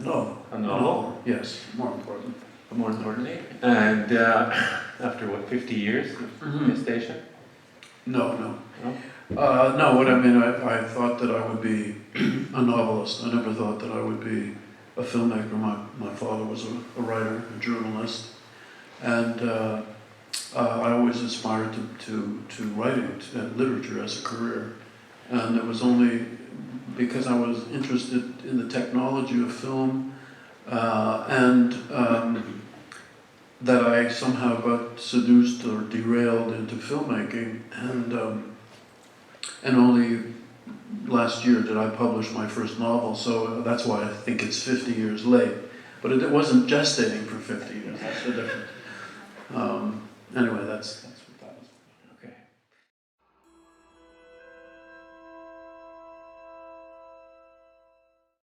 No. A novel? Yes, more important. More importantly. And after what, 50 years of gestation? No. No? No, what I mean, I thought that I would be a novelist. I never thought that I would be a filmmaker. My father was a writer, a journalist, and I always aspired to writing and literature as a career. And it was only because I was interested in the technology of film and that I somehow got seduced or derailed into filmmaking, and only last year did I publish my first novel, so that's why I think it's 50 years late. But it wasn't gestating for 50 years, that's the difference. Anyway, that's